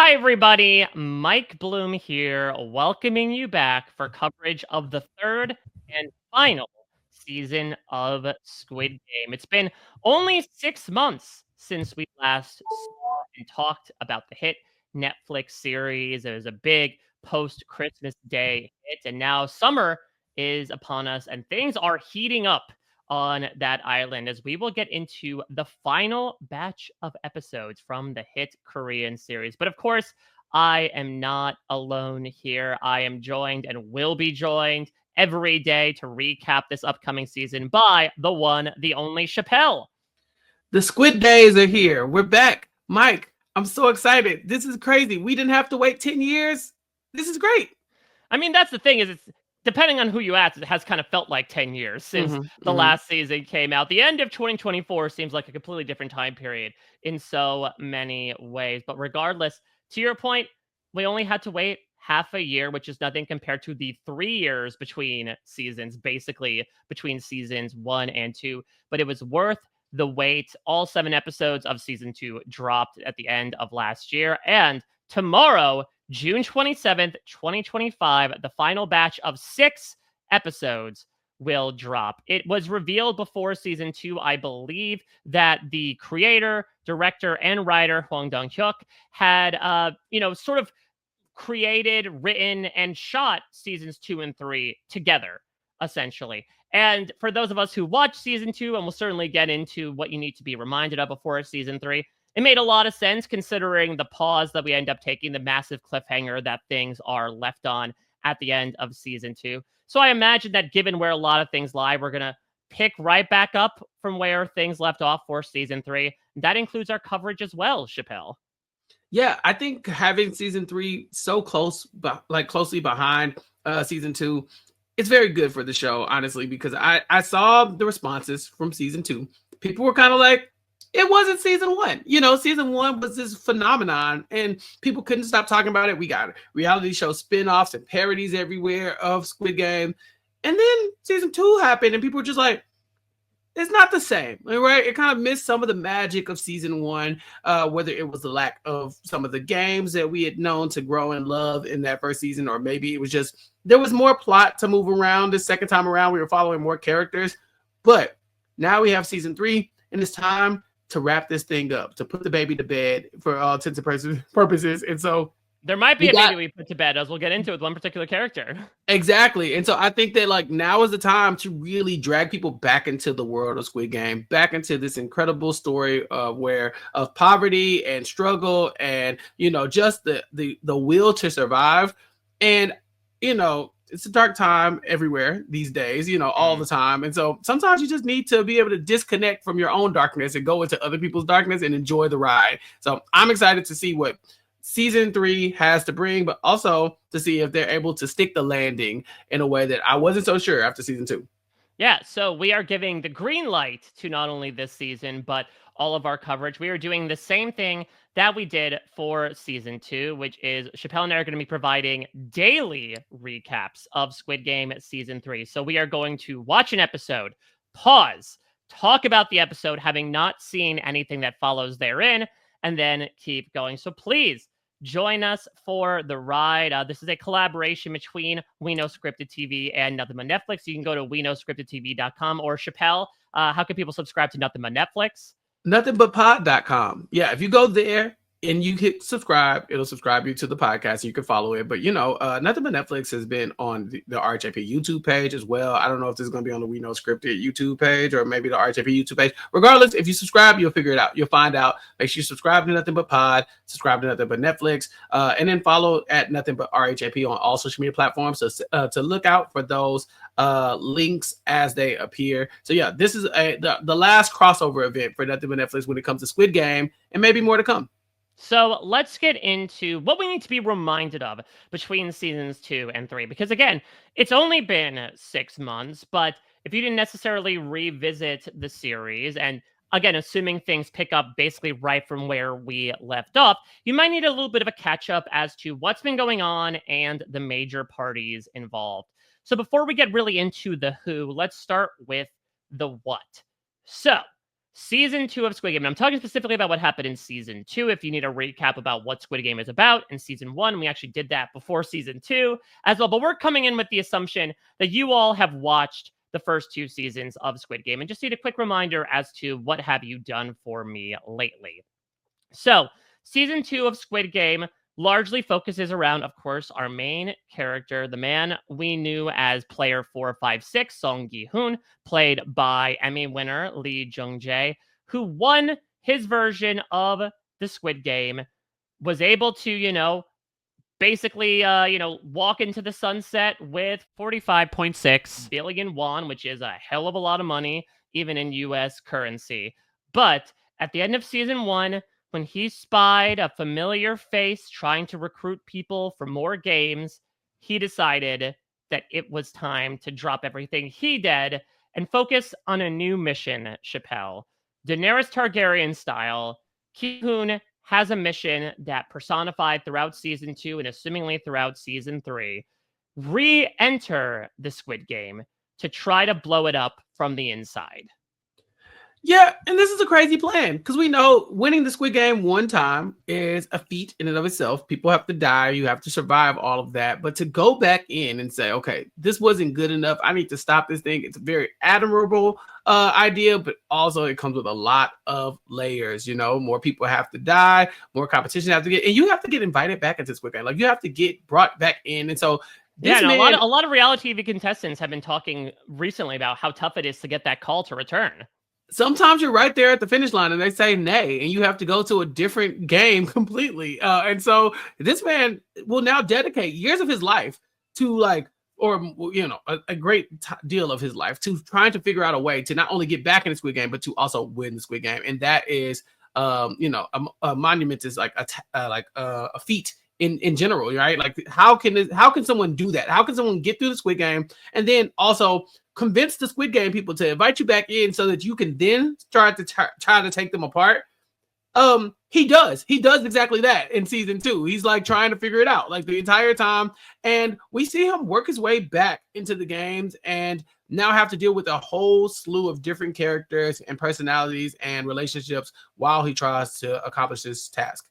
Hi, everybody. Mike Bloom here, welcoming you back for coverage of the third and final season of Squid Game. It's been only 6 months since we last saw and talked about the hit Netflix series. It was a big post Christmas Day hit, and now summer is upon us, and things are heating up on that island as we will get into the final batch of episodes from the hit Korean series. But of course, I am not alone here. I am joined and will be joined every day to recap this upcoming season by the one, the only Chappell. The Squid Days are here. We're back. Mike, I'm so excited. This is crazy. We didn't have to wait 10 years. This is great. I mean, that's the thing is it's depending on who you ask, it has kind of felt like 10 years since the last season came out. The end of 2024 seems like a completely different time period in so many ways. But regardless, to your point, we only had to wait half a year, which is nothing compared to the 3 years between seasons, basically between seasons 1 and 2. But it was worth the wait. All 7 episodes of season 2 dropped at the end of last year. And tomorrow, June 27th, 2025, the final batch of 6 episodes will drop. It was revealed before season 2, I believe, that the creator, director, and writer Hwang Dong-hyuk had, sort of created, written, and shot seasons 2 and 3 together, essentially. And for those of us who watch season 2, and we'll certainly get into what you need to be reminded of before season 3, it made a lot of sense considering the pause that we end up taking, the massive cliffhanger that things are left on at the end of season 2. So I imagine that given where a lot of things lie, we're going to pick right back up from where things left off for season 3. That includes our coverage as well, Chappell. Yeah, I think having season 3 so close, like closely behind season 2, it's very good for the show, honestly, because I saw the responses from season 2. People were kind of like, it wasn't season 1. Season 1 was this phenomenon and people couldn't stop talking about it. We got reality show spin-offs and parodies everywhere of Squid Game. And then season 2 happened and people were just like, it's not the same, right? It kind of missed some of the magic of season 1, whether it was the lack of some of the games that we had known to grow and love in that first season, or maybe it was just there was more plot to move around the second time around. We were following more characters. But now we have season 3, and it's time to wrap this thing up, to put the baby to bed for all intents and purposes. And so there might be a baby we put to bed, as we'll get into with one particular character. Exactly. And so I think that now is the time to really drag people back into the world of Squid Game, back into this incredible story of poverty and struggle and, just the will to survive. And, it's a dark time everywhere these days, all the time. And so sometimes you just need to be able to disconnect from your own darkness and go into other people's darkness and enjoy the ride. So I'm excited to see what season 3 has to bring, but also to see if they're able to stick the landing in a way that I wasn't so sure after season 2. Yeah, so we are giving the green light to not only this season, but all of our coverage. We are doing the same thing that we did for season 2, which is Chappell and I are going to be providing daily recaps of Squid Game season 3. So we are going to watch an episode, pause, talk about the episode, having not seen anything that follows therein, and then keep going. So please join us for the ride. This is a collaboration between We Know Scripted TV and Nothing But Netflix. You can go to weknowscriptedtv.com, or Chappell, how can people subscribe to Nothing But Netflix? Nothingbutpod.com. Yeah, if you go there and you hit subscribe, it'll subscribe you to the podcast. You can follow it. But, Nothing But Netflix has been on the RHAP YouTube page as well. I don't know if this is going to be on the We Know Scripted YouTube page or maybe the RHAP YouTube page. Regardless, if you subscribe, you'll figure it out. You'll find out. Make sure you subscribe to Nothing But Pod, subscribe to Nothing But Netflix, and then follow at Nothing But RHAP on all social media platforms. So to look out for those links as they appear. So yeah, this is the last crossover event for Nothing But Netflix when it comes to Squid Game, and maybe more to come. So let's get into what we need to be reminded of between seasons 2 and 3. Because again, it's only been 6 months, but if you didn't necessarily revisit the series, and again, assuming things pick up basically right from where we left off, you might need a little bit of a catch up as to what's been going on and the major parties involved. So before we get really into the who, let's start with the what. So Season 2 of Squid Game. And I'm talking specifically about what happened in Season 2. If you need a recap about what Squid Game is about in Season 1, we actually did that before Season 2 as well. But we're coming in with the assumption that you all have watched the first 2 seasons of Squid Game and just need a quick reminder as to what have you done for me lately. So, Season 2 of Squid Game largely focuses around, of course, our main character, the man we knew as player 456, Song Gi-hun, played by Emmy winner Lee Jung-jae, who won his version of the Squid Game, was able to, basically, walk into the sunset with 45.6 billion won, which is a hell of a lot of money, even in US currency. But at the end of season 1, when he spied a familiar face trying to recruit people for more games, he decided that it was time to drop everything he did and focus on a new mission, Chappell. Daenerys Targaryen style, Gi-hun has a mission that personified throughout season 2 and assumingly throughout season 3, re-enter the Squid Game to try to blow it up from the inside. Yeah, and this is a crazy plan because we know winning the Squid Game one time is a feat in and of itself. People have to die. You have to survive all of that. But to go back in and say, okay, this wasn't good enough. I need to stop this thing. It's a very admirable idea, but also it comes with a lot of layers. More people have to die, more competition have to get, and you have to get invited back into Squid Game. Like you have to get brought back in. And so a lot of reality TV contestants have been talking recently about how tough it is to get that call to return. Sometimes you're right there at the finish line and they say nay, and you have to go to a different game completely. And so this man will now dedicate years of his life to a great deal of his life to trying to figure out a way to not only get back in the Squid Game, but to also win the Squid Game. And that is, a monument is like a feat in general, right? Like how can someone do that? How can someone get through the Squid Game and then also convince the Squid Game people to invite you back in so that you can then start to try to take them apart? He does exactly that in season 2. He's like trying to figure it out like the entire time, and we see him work his way back into the games and now have to deal with a whole slew of different characters and personalities and relationships while he tries to accomplish this task.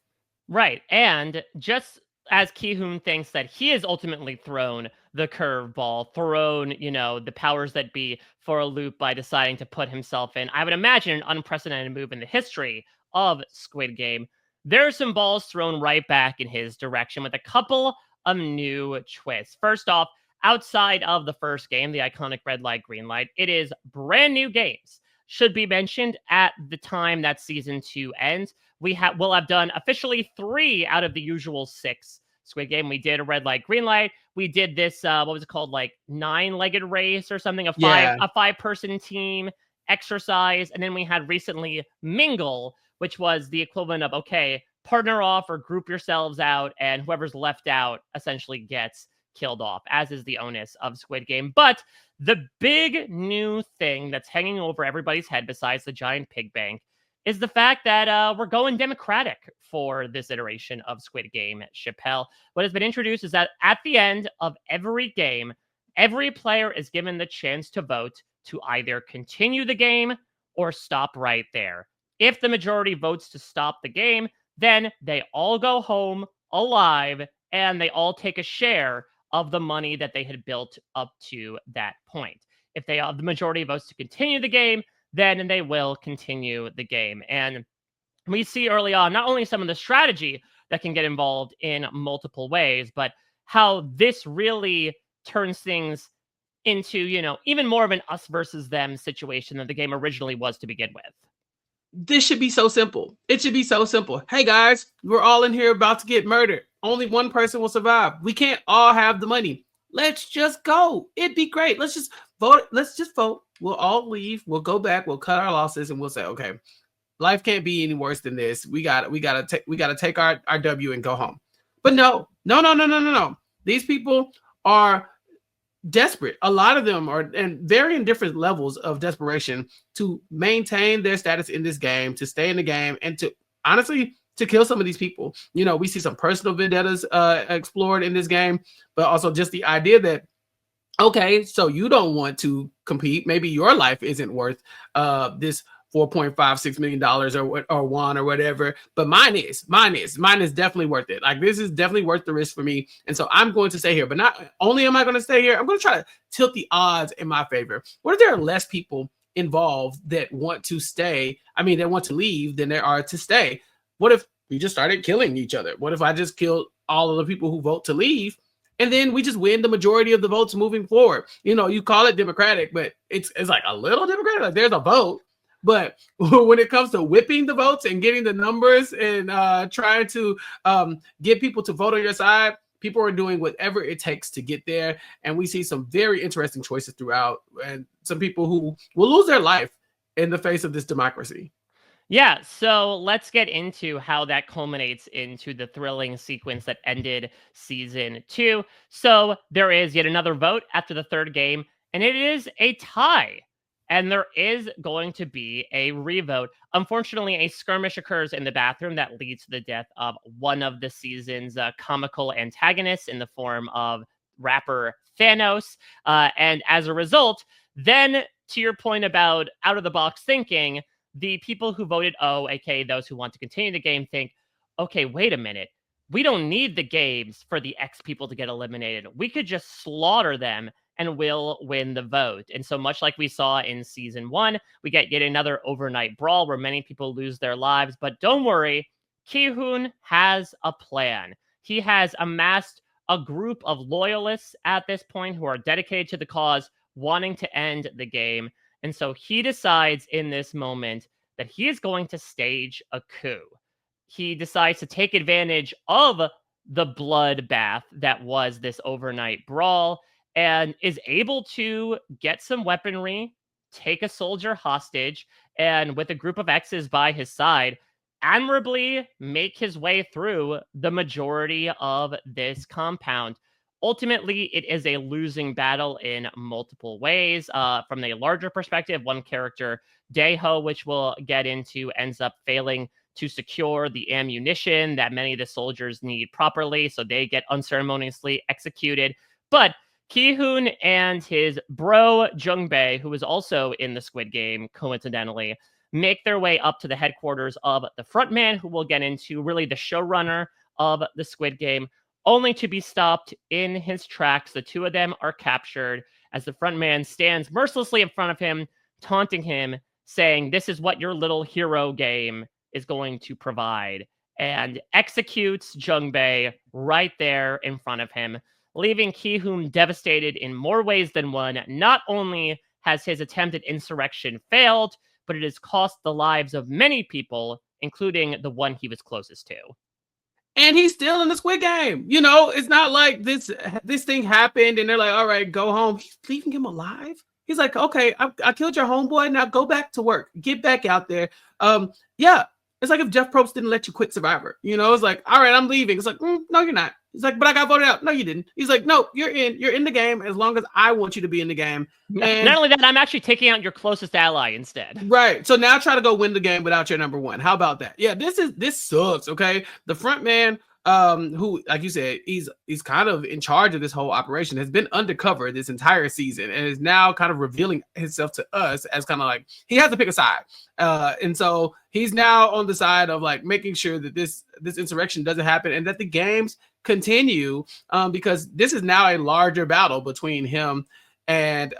Right. And just as Gi-hun thinks that he has ultimately thrown the curveball, thrown, the powers that be for a loop by deciding to put himself in, I would imagine, an unprecedented move in the history of Squid Game. There are some balls thrown right back in his direction with a couple of new twists. First off, outside of the first game, the iconic red light, green light, it is brand new games. Should be mentioned at the time that season 2 ends. We'll have done officially 3 out of the usual 6 Squid Game. We did a red light, green light. We did this, what was it called? Like 9-legged race or something, a 5-person team exercise. And then we had recently Mingle, which was the equivalent of, okay, partner off or group yourselves out, and whoever's left out essentially gets killed off, as is the onus of Squid Game. But the big new thing that's hanging over everybody's head besides the giant pig bank is the fact that we're going democratic for this iteration of Squid Game, Chappell. What has been introduced is that at the end of every game, every player is given the chance to vote to either continue the game or stop right there. If the majority votes to stop the game, then they all go home alive and they all take a share of the money that they had built up to that point. If they have the majority votes to continue the game, then they will continue the game. And we see early on not only some of the strategy that can get involved in multiple ways, but how this really turns things into, even more of an us versus them situation than the game originally was to begin with. This should be so simple. It should be so simple. Hey guys, we're all in here about to get murdered. Only one person will survive. We can't all have the money. Let's just go. It'd be great. Let's just vote. We'll all leave. We'll go back. We'll cut our losses and we'll say, okay, life can't be any worse than this. We gotta take our W and go home. But no. These people are desperate. A lot of them are, and varying different levels of desperation to maintain their status in this game, to stay in the game, and to honestly to kill some of these people. We see some personal vendettas explored in this game, but also just the idea that, okay, so you don't want to compete. Maybe your life isn't worth this $4.56 million or won or whatever. But mine is definitely worth it. Like, this is definitely worth the risk for me. And so I'm going to stay here. But not only am I going to stay here, I'm going to try to tilt the odds in my favor. What if there are less people involved that want to stay? I mean, that want to leave than there are to stay. What if we just started killing each other? What if I just killed all of the people who vote to leave, and then we just win the majority of the votes moving forward? You know, you call it democratic, but it's like a little democratic. Like, there's a vote, but when it comes to whipping the votes and getting the numbers and trying to get people to vote on your side, people are doing whatever it takes to get there. And we see some very interesting choices throughout, and some people who will lose their life in the face of this democracy. Yeah, so let's get into how that culminates into the thrilling sequence that ended season 2. So there is yet another vote after the third game, and it is a tie. And there is going to be a revote. Unfortunately, a skirmish occurs in the bathroom that leads to the death of one of the season's comical antagonists in the form of rapper Thanos. And as a result, then to your point about out of the box thinking, the people who voted O, aka those who want to continue the game, think, okay, wait a minute. We don't need the games for the X people to get eliminated. We could just slaughter them and we'll win the vote. And so much like we saw in season 1, we get yet another overnight brawl where many people lose their lives. But don't worry, Gi-hun has a plan. He has amassed a group of loyalists at this point who are dedicated to the cause, wanting to end the game. And so he decides in this moment that he is going to stage a coup. He decides to take advantage of the bloodbath that was this overnight brawl and is able to get some weaponry, take a soldier hostage, and with a group of X's by his side, admirably make his way through the majority of this compound. Ultimately, it is a losing battle in multiple ways. From a larger perspective, one character, Daeho, which we'll get into, ends up failing to secure the ammunition that many of the soldiers need properly, so they get unceremoniously executed. But Gi-hun and his bro, Jung-jae, who is also in the Squid Game, coincidentally, make their way up to the headquarters of the frontman, who we'll get into, really the showrunner of the Squid Game, only to be stopped in his tracks. The two of them are captured as the frontman stands mercilessly in front of him, taunting him, saying, "This is what your little hero game is going to provide," and executes Jung-jae right there in front of him, leaving Gi-hun devastated in more ways than one. Not only has his attempted insurrection failed, but it has cost the lives of many people, including the one he was closest to. And he's still in the Squid Game. You know, it's not like this thing happened and they're like, all right, go home. He's leaving him alive. He's like, okay, I killed your homeboy. Now go back to work. Get back out there. Yeah. It's like if Jeff Probst didn't let you quit Survivor. You know, it's like, all right, I'm leaving. It's like, no, you're not. He's like, but I got voted out. No, you didn't. He's like, no, you're in. You're in the game as long as I want you to be in the game. And not only that, I'm actually taking out your closest ally instead. Right. So now try to go win the game without your number one. How about that? Yeah, this sucks. Okay. The front man, who, like you said, he's kind of in charge of this whole operation, has been undercover this entire season and is now kind of revealing himself to us as kind of like he has to pick a side. And so he's now on the side of like making sure that this insurrection doesn't happen and that the games continue, because this is now a larger battle between him and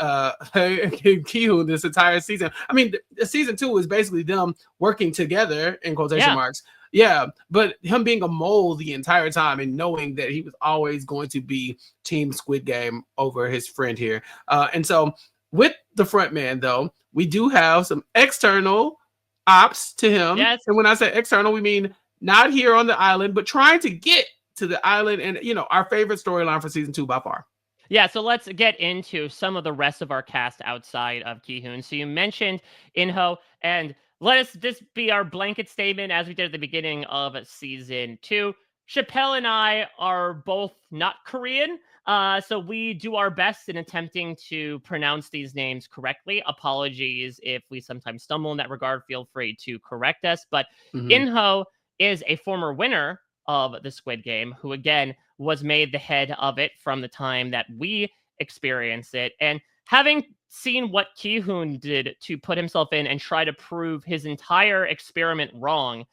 Gi-hun this entire season. I mean, the season 2 is basically them working together in quotation marks. Yeah, but him being a mole the entire time and knowing that he was always going to be Team Squid Game over his friend here. And so with the front man, though, we do have some external ops to him. Yes. And when I say external, we mean not here on the island, but trying to get to the island. And, you know, our favorite storyline for season 2 by far. Yeah, so let's get into some of the rest of our cast outside of Gi-hun. So you mentioned In-ho, and let this be our blanket statement as we did at the beginning of season 2. Chappell and I are both not Korean, so we do our best in attempting to pronounce these names correctly. Apologies if we sometimes stumble in that regard. Feel free to correct us. But In-ho is a former winner of the Squid Game, who again was made the head of it from the time that we experienced it. And having seen what Gi-hun did to put himself in and try to prove his entire experiment wrong,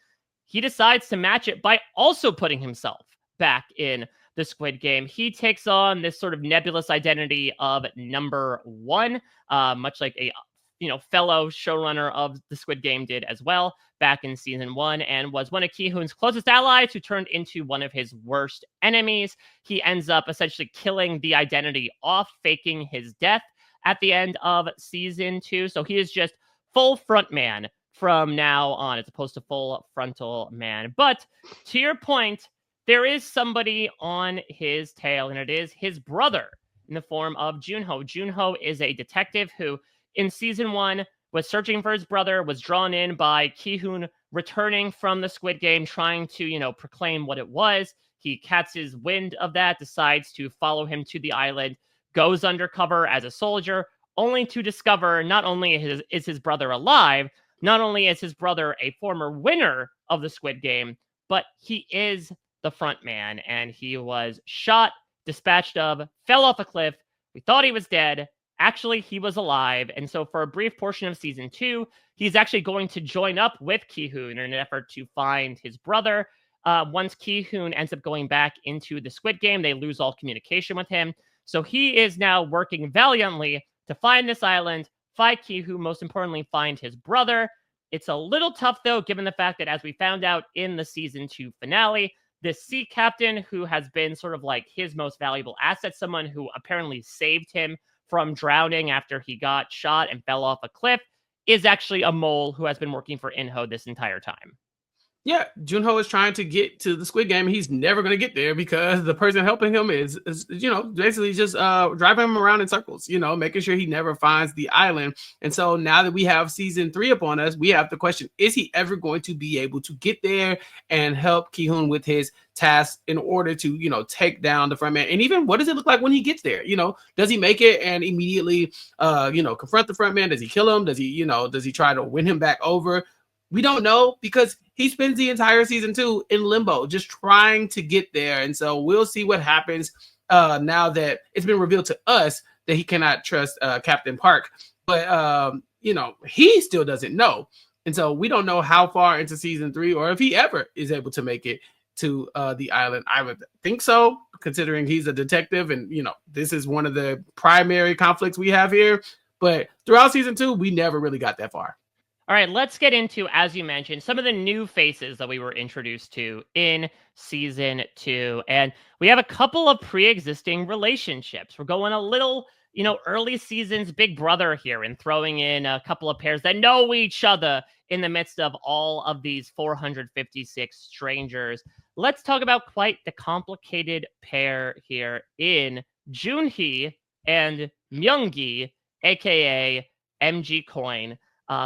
he decides to match it by also putting himself back in the Squid Game. He takes on this sort of nebulous identity of number one, much like a fellow showrunner of the Squid Game did as well back in season 1, and was one of Gi-hun's closest allies who turned into one of his worst enemies. He ends up essentially killing the identity off, faking his death at the end of season 2. So he is just full front man from now on, as opposed to full frontal man. But to your point, there is somebody on his tail, and it is his brother in the form of Jung-jae. Jung-jae is a detective who, in season 1, was searching for his brother, was drawn in by Gi-hun returning from the Squid Game, trying to, proclaim what it was. He catches wind of that, decides to follow him to the island, goes undercover as a soldier, only to discover not only is his brother alive, not only is his brother a former winner of the Squid Game, but he is the front man, and he was shot, dispatched of, fell off a cliff. We thought he was dead. Actually, he was alive. And so for a brief portion of season 2, he's actually going to join up with Gi-hun in an effort to find his brother. Once Gi-hun ends up going back into the Squid Game, they lose all communication with him. So he is now working valiantly to find this island, find Gi-hun, most importantly, find his brother. It's a little tough, though, given the fact that, as we found out in the season 2 finale, the sea captain, who has been sort of like his most valuable asset, someone who apparently saved him from drowning after he got shot and fell off a cliff, is actually a mole who has been working for Inho this entire time. Yeah, Jung-jae is trying to get to the Squid Game. He's never going to get there because the person helping him is basically just driving him around in circles, making sure he never finds the island. And so now that we have season 3 upon us, we have the question, is he ever going to be able to get there and help Gi-hun with his task in order to, take down the front man? And even what does it look like when he gets there? Does he make it and immediately, confront the front man? Does he kill him? Does he try to win him back over? We don't know, because he spends the entire season 2 in limbo, just trying to get there. And so we'll see what happens now that it's been revealed to us that he cannot trust Captain Park. But, he still doesn't know. And so we don't know how far into season 3 or if he ever is able to make it to the island. I would think so, considering he's a detective. And, this is one of the primary conflicts we have here. But throughout season 2, we never really got that far. All right, let's get into, as you mentioned, some of the new faces that we were introduced to in season 2. And we have a couple of pre-existing relationships. We're going a little, early seasons Big Brother here and throwing in a couple of pairs that know each other in the midst of all of these 456 strangers. Let's talk about quite the complicated pair here in Jung-jae and Myung-gi, aka MG Coin.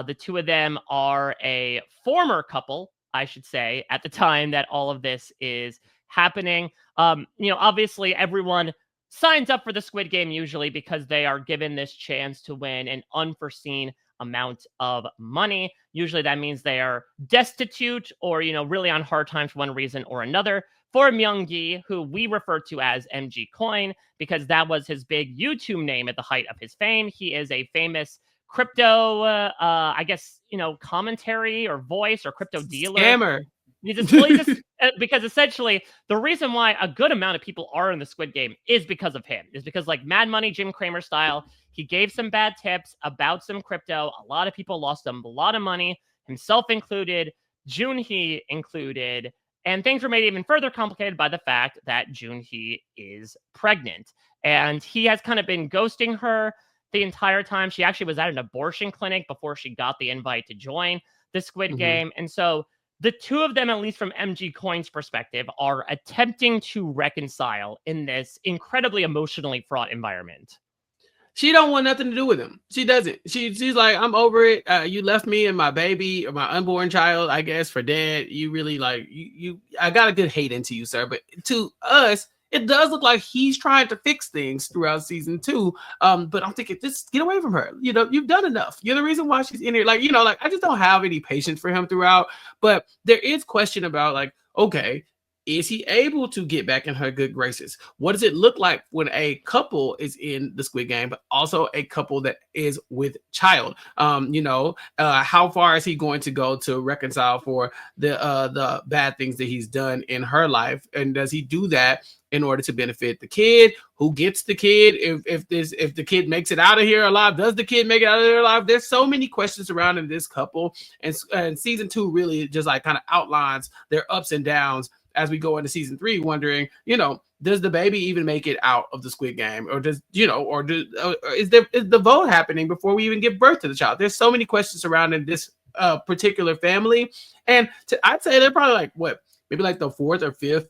The two of them are a former couple, I should say, at the time that all of this is happening. Obviously everyone signs up for the Squid Game usually because they are given this chance to win an unforeseen amount of money. Usually that means they are destitute or, really on hard times for one reason or another. For Myung-gi, who we refer to as MG Coin because that was his big YouTube name at the height of his fame, he is a famous crypto, commentary or voice or crypto dealer. Scammer. Because essentially the reason why a good amount of people are in the Squid Game is because of him. Is because, like Mad Money, Jim Cramer style, he gave some bad tips about some crypto. A lot of people lost a lot of money, himself included, Jung-jae included, and things were made even further complicated by the fact that Jung-jae is pregnant. And he has kind of been ghosting her the entire time. She actually was at an abortion clinic before she got the invite to join the Squid Game. And so the two of them, at least from MG Coin's perspective, are attempting to reconcile in this incredibly emotionally fraught environment. She don't want nothing to do with him. She doesn't. She's like, I'm over it. You left me and my baby or my unborn child, I guess, for dead. You really I got a good hate into you, sir. But to us, it does look like he's trying to fix things throughout season 2. But I'm thinking, just get away from her. You've done enough. You're the reason why she's in here. I just don't have any patience for him throughout. But there is question about okay, Is he able to get back in her good graces? What does it look like when a couple is in the Squid Game, but also a couple that is with child? How far is he going to go to reconcile for the bad things that he's done in her life, and does he do that in order to benefit the kid? Who gets the kid? If the kid makes it out of here alive, does the kid make it out of here alive? There's so many questions surrounding this couple, and season 2 really just like kind of outlines their ups and downs as we go into season 3, wondering, does the baby even make it out of the Squid Game, or is the vote happening before we even give birth to the child? There's so many questions surrounding this particular family, and I'd say they're probably maybe like the 4th or 5th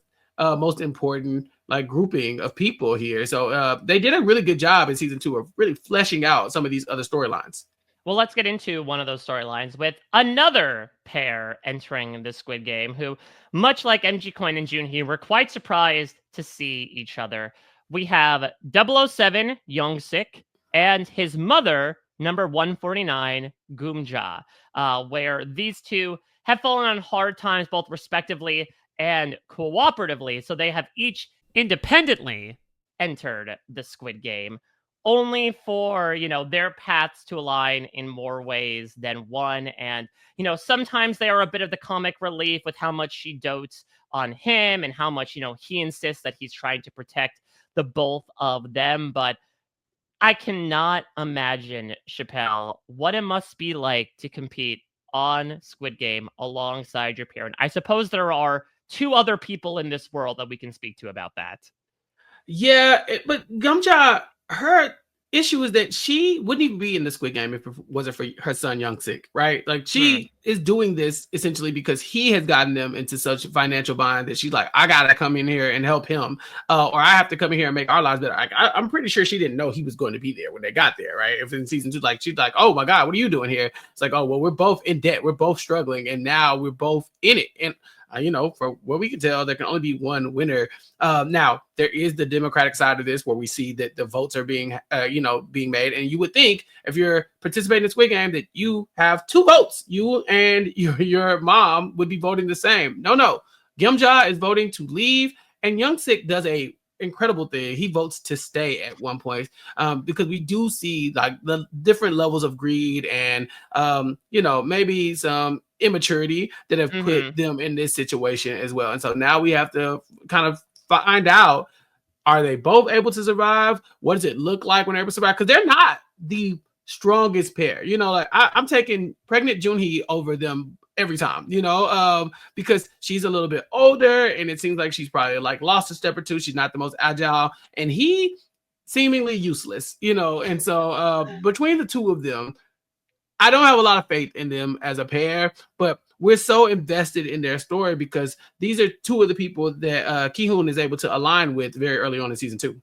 most important like grouping of people here. So they did a really good job in season 2 of really fleshing out some of these other storylines. Well, let's get into one of those storylines with another pair entering the Squid Game who, much like MG Coin and Jung-jae, were quite surprised to see each other. We have 007 Young-sik and his mother, number 149, Jung-jae, where these two have fallen on hard times, both respectively and cooperatively. So they have each independently entered the Squid Game, only for, their paths to align in more ways than one. And, sometimes they are a bit of the comic relief with how much she dotes on him and how much, he insists that he's trying to protect the both of them. But I cannot imagine, Chappell, what it must be like to compete on Squid Game alongside your parent. I suppose there are 2 other people in this world that we can speak to about that. Yeah, but Jung-jae, her issue is that she wouldn't even be in the Squid Game if it wasn't for her son Young-sik, right? Like she is doing this essentially because he has gotten them into such financial bind that she's like, I gotta come in here and help him, or I have to come in here and make our lives better. I'm pretty sure she didn't know he was going to be there when they got there, right? If in season 2, like she's like, oh my God, what are you doing here? It's like, oh well, we're both in debt, we're both struggling, and now we're both in it. And for what we can tell, there can only be one winner. Now, there is the Democratic side of this where we see that the votes are being made. And you would think if you're participating in the Squid Game that you have 2 votes. You and your mom would be voting the same. No. Jung-jae is voting to leave, and Young-sik does a incredible thing. He votes to stay at one point, because we do see like the different levels of greed and maybe some immaturity that have put them in this situation as well. And so now we have to kind of find out, are they both able to survive? What does it look like when they're able to survive? Because they're not the strongest pair. I'm taking pregnant Jung-hee over them every time, because she's a little bit older and it seems like she's probably like lost a step or two. She's not the most agile, and he seemingly useless, and so between the 2 of them, I don't have a lot of faith in them as a pair, but we're so invested in their story because these are 2 of the people that Gi-hun is able to align with very early on in season 2.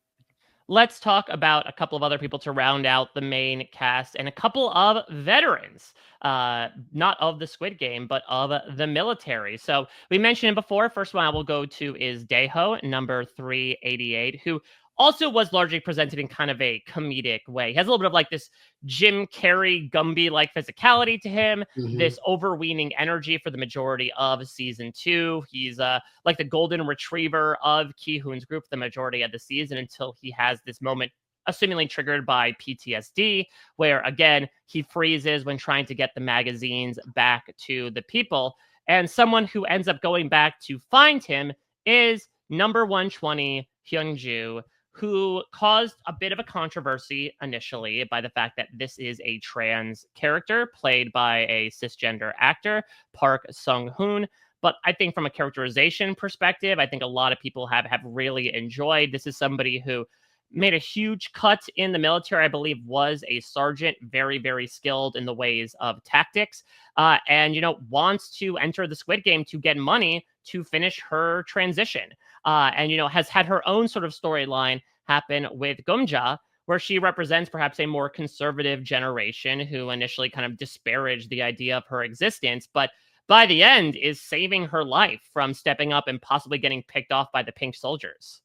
Let's talk about a couple of other people to round out the main cast and a couple of veterans, not of the Squid Game, but of the military. So we mentioned it before. First one I will go to is Dae-ho, number 388, who also was largely presented in kind of a comedic way. He has a little bit of like this Jim Carrey Gumby-like physicality to him, this overweening energy for the majority of season 2. He's like the golden retriever of Gi-hun's group for the majority of the season until he has this moment, assumingly triggered by PTSD, where again, he freezes when trying to get the magazines back to the people. And someone who ends up going back to find him is number 120, Hyun-ju, who caused a bit of a controversy initially by the fact that this is a trans character played by a cisgender actor, Park Sung-hoon. But I think from a characterization perspective, I think a lot of people have really enjoyed. This is somebody who made a huge cut in the military, I believe was a sergeant, very, very skilled in the ways of tactics, and, wants to enter the Squid Game to get money to finish her transition. And, has had her own sort of storyline happen with Jung-jae, where she represents perhaps a more conservative generation who initially kind of disparaged the idea of her existence, but by the end is saving her life from stepping up and possibly getting picked off by the pink soldiers.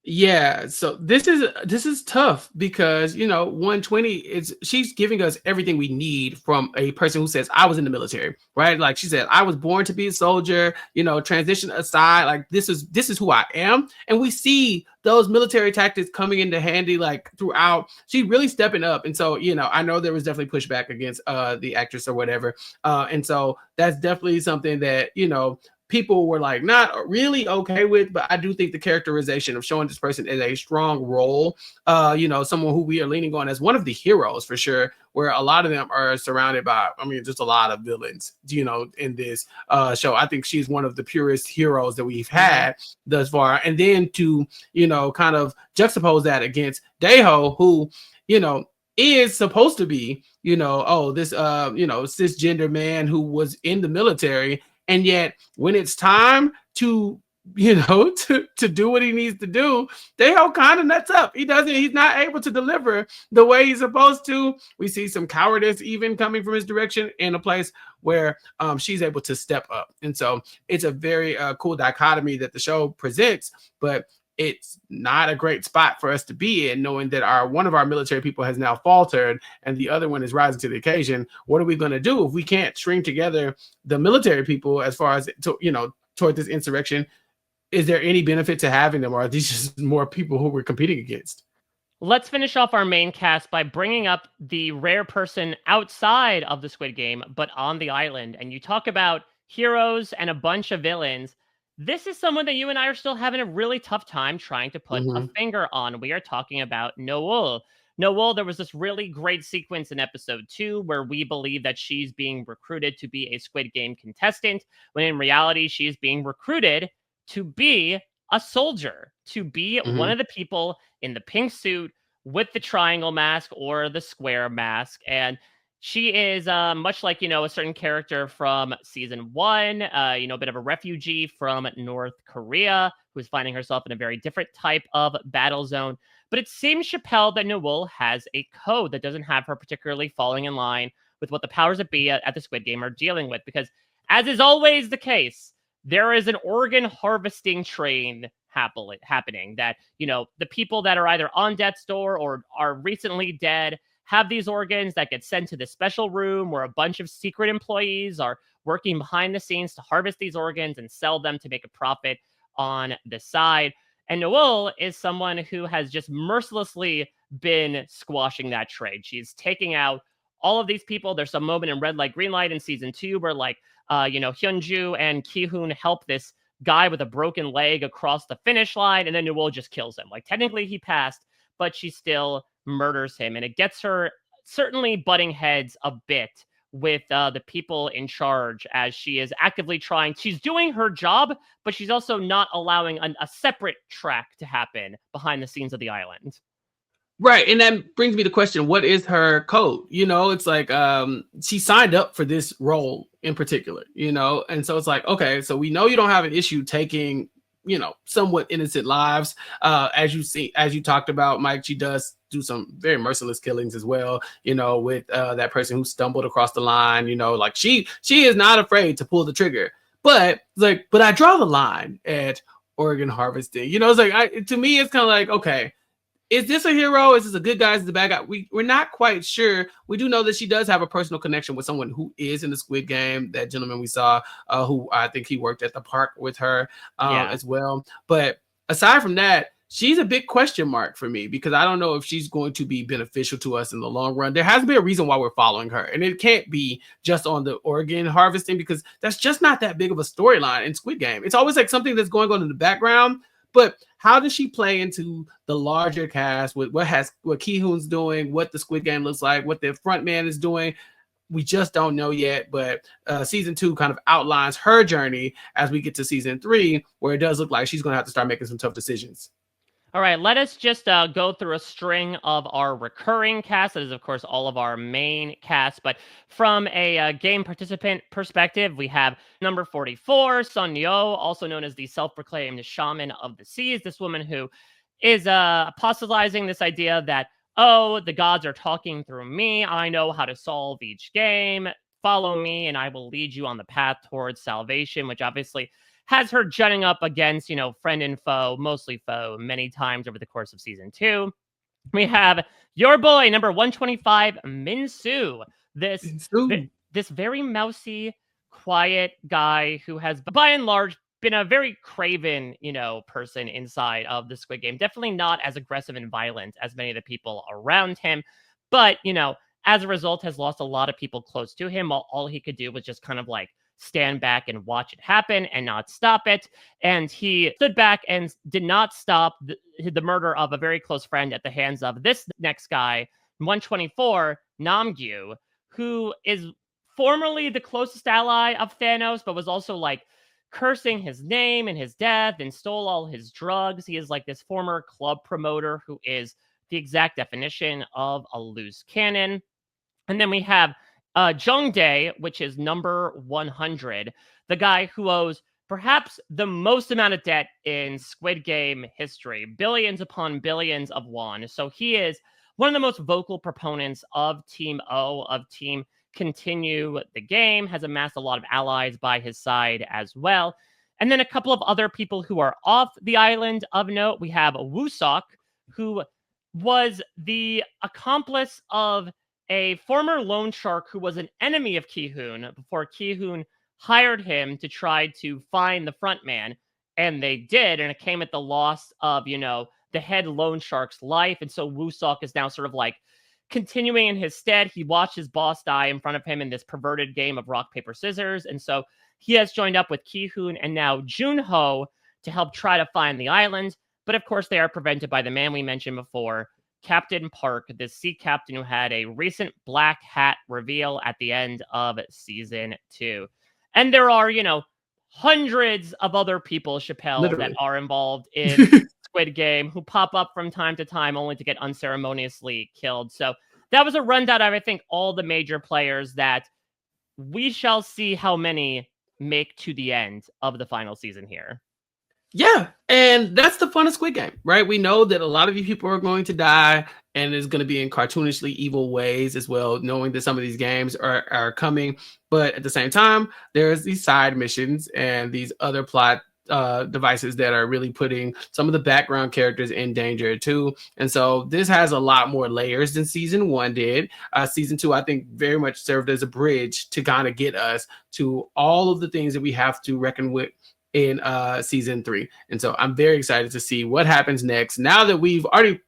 Yeah, so this is tough because 120 is she's giving us everything we need from a person who says I was in the military, right? Like she said, I was born to be a soldier, transition aside, like this is who I am. And we see those military tactics coming into handy like throughout. She really stepping up. And so, I know there was definitely pushback against the actress or whatever. And so that's definitely something that, people were like not really okay with, but I do think the characterization of showing this person as a strong role, someone who we are leaning on as one of the heroes for sure, where a lot of them are surrounded by, just a lot of villains, in this show. I think she's one of the purest heroes that we've had thus far. And then to, kind of juxtapose that against Daeho, who, is supposed to be, this, cisgender man who was in the military. And yet, when it's time to, to do what he needs to do, Daeho kind of nuts up. He's not able to deliver the way he's supposed to. We see some cowardice even coming from his direction in a place where she's able to step up. And so it's a very cool dichotomy that the show presents, but it's not a great spot for us to be in, knowing that one of our military people has now faltered and the other one is rising to the occasion. What are we going to do if we can't string together the military people as far as toward this insurrection? Is there any benefit to having them, or are these just more people who we're competing against? Let's finish off our main cast by bringing up the rare person outside of the Squid Game, but on the island. And you talk about heroes and a bunch of villains. This is someone that you and I are still having a really tough time trying to put a finger on. We are talking about Noel. Noel, there was this really great sequence in episode 2 where we believe that she's being recruited to be a Squid Game contestant, when in reality, she's being recruited to be a soldier, to be one of the people in the pink suit with the triangle mask or the square mask. And she is much like, a certain character from season 1, a bit of a refugee from North Korea who's finding herself in a very different type of battle zone. But it seems, Chappell, that Noel has a code that doesn't have her particularly falling in line with what the powers that be at the Squid Game are dealing with. Because, as is always the case, there is an organ harvesting train happening that, the people that are either on death's door or are recently dead have these organs that get sent to this special room where a bunch of secret employees are working behind the scenes to harvest these organs and sell them to make a profit on the side. And Noel is someone who has just mercilessly been squashing that trade. She's taking out all of these people. There's some moment in Red Light, Green Light in season 2 where Hyunju and Gi-hun help this guy with a broken leg across the finish line, and then Noel just kills him. Like, technically he passed, but she still murders him, and it gets her certainly butting heads a bit with the people in charge as she is actively trying. She's doing her job, but she's also not allowing a separate track to happen behind the scenes of the island. Right. And that brings me to question, what is her code? It's like she signed up for this role in particular, and so it's like, okay, so we know you don't have an issue taking, somewhat innocent lives. As you talked about, Mike, she does do some very merciless killings as well, with that person who stumbled across the line, like she is not afraid to pull the trigger. But I draw the line at organ harvesting. It's like, to me, it's kind of like, okay, is this a hero? Is this a good guy? Is this a bad guy? We're not quite sure. We do know that she does have a personal connection with someone who is in the Squid Game. That gentleman we saw, who I think he worked at the park with her as well. But aside from that, she's a big question mark for me because I don't know if she's going to be beneficial to us in the long run. There has to be a reason why we're following her. And it can't be just on the organ harvesting because that's just not that big of a storyline in Squid Game. It's always like something that's going on in the background. But how does she play into the larger cast with what Gi-hun's doing, what the Squid Game looks like, what the front man is doing? We just don't know yet. But season 2 kind of outlines her journey as we get to season 3, where it does look like she's going to have to start making some tough decisions. All right, let us just go through a string of our recurring cast. That is, of course, all of our main cast. But from a game participant perspective, we have number 44, Sun Yo, also known as the self-proclaimed shaman of the seas. This woman who is apostolizing this idea that, oh, the gods are talking through me. I know how to solve each game. Follow me, and I will lead you on the path towards salvation, which obviously has her jutting up against, friend and foe, mostly foe, many times over the course of season 2. We have your boy, number 125, Min-soo. This very mousy, quiet guy who has, by and large, been a very craven, person inside of the Squid Game. Definitely not as aggressive and violent as many of the people around him. But, as a result, has lost a lot of people close to him. While all he could do was just kind of like stand back and watch it happen and not stop it. And he stood back and did not stop the murder of a very close friend at the hands of this next guy, 124, Namgyu, who is formerly the closest ally of Thanos, but was also like cursing his name and his death and stole all his drugs. He is like this former club promoter who is the exact definition of a loose cannon. And then we have Jung-jae, which is number 100, the guy who owes perhaps the most amount of debt in Squid Game history, billions upon billions of won. So he is one of the most vocal proponents of Team O, of Team Continue the Game, has amassed a lot of allies by his side as well. And then a couple of other people who are off the island of note. We have Woo-sok, who was the accomplice of a former loan shark who was an enemy of Gi-hun before Gi-hun hired him to try to find the front man. And they did, and it came at the loss of, the head loan shark's life. And so Woo-sok is now sort of like continuing in his stead. He watched his boss die in front of him in this perverted game of rock, paper, scissors. And so he has joined up with Gi-hun and now Jun-ho to help try to find the island. But of course, they are prevented by the man we mentioned before, Captain Park, the sea captain who had a recent black hat reveal at the end of season 2. And there are, hundreds of other people, Chappell, that are involved in Squid Game who pop up from time to time only to get unceremoniously killed. So that was a rundown of, I think, all the major players that we shall see how many make to the end of the final season here. Yeah, and that's the fun of Squid Game, right? We know that a lot of you people are going to die, and it's going to be in cartoonishly evil ways as well, knowing that some of these games are coming. But at the same time, there's these side missions and these other plot devices that are really putting some of the background characters in danger too. And so this has a lot more layers than season 1 did. Season 2, I think, very much served as a bridge to kind of get us to all of the things that we have to reckon with in season 3. And so I'm very excited to see what happens next. Now that we've already,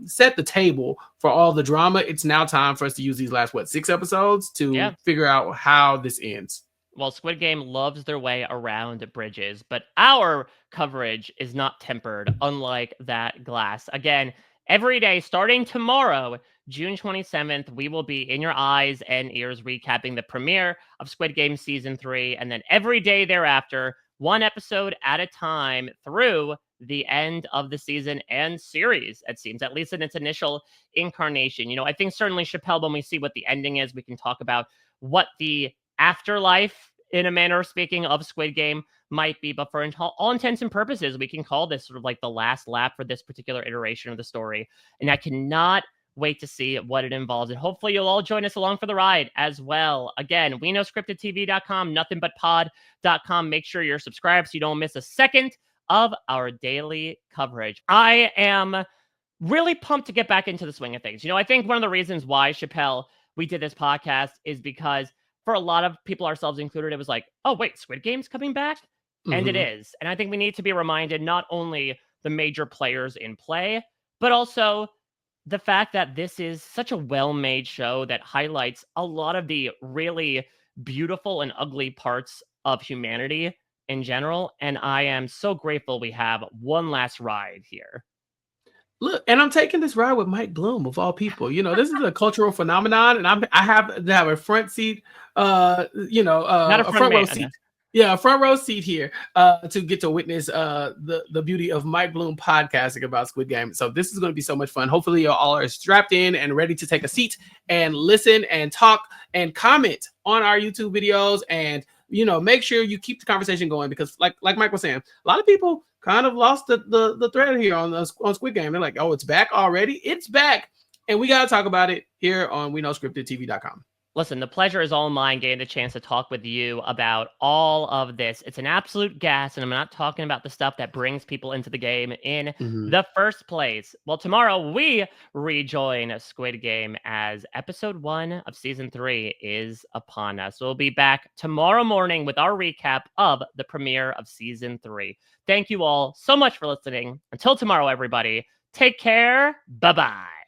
set the table for all the drama, it's now time for us to use these last 6 episodes to figure out how this ends. Well, Squid Game loves their way around bridges, but our coverage is not tempered, unlike that glass. Again, every day starting tomorrow, June 27th, we will be in your eyes and ears recapping the premiere of Squid Game season 3, and then every day thereafter, one episode at a time through the end of the season and series, it seems, at least in its initial incarnation. I think certainly, Chappell, when we see what the ending is, we can talk about what the afterlife, in a manner of speaking, of Squid Game might be. But for all intents and purposes, we can call this sort of like the last lap for this particular iteration of the story. And I cannot wait to see what it involves. And hopefully you'll all join us along for the ride as well. Again, WeKnowScriptedTV.com, nothingbutpod.com. Make sure you're subscribed so you don't miss a second of our daily coverage. I am really pumped to get back into the swing of things. I think one of the reasons why, Chappell, we did this podcast is because for a lot of people, ourselves included, it was like, oh, wait, Squid Game's coming back? Mm-hmm. And it is. And I think we need to be reminded not only the major players in play, but also the fact that this is such a well-made show that highlights a lot of the really beautiful and ugly parts of humanity in general. And I am so grateful we have one last ride here. Look, and I'm taking this ride with Mike Bloom, of all people. This is a cultural phenomenon, and I have to have a front seat, not a front row seat. Yeah, a front row seat here to get to witness the beauty of Mike Bloom podcasting about Squid Game. So this is going to be so much fun. Hopefully you all are strapped in and ready to take a seat and listen and talk and comment on our YouTube videos. And, make sure you keep the conversation going, because like Mike was saying, a lot of people kind of lost the thread here on Squid Game. They're like, oh, it's back already? It's back. And we got to talk about it here on WeKnowScriptedTV.com. Listen, the pleasure is all mine getting the chance to talk with you about all of this. It's an absolute gas, and I'm not talking about the stuff that brings people into the game in the first place. Well, tomorrow we rejoin Squid Game as episode 1 of season 3 is upon us. We'll be back tomorrow morning with our recap of the premiere of season 3. Thank you all so much for listening. Until tomorrow, everybody, take care. Bye-bye.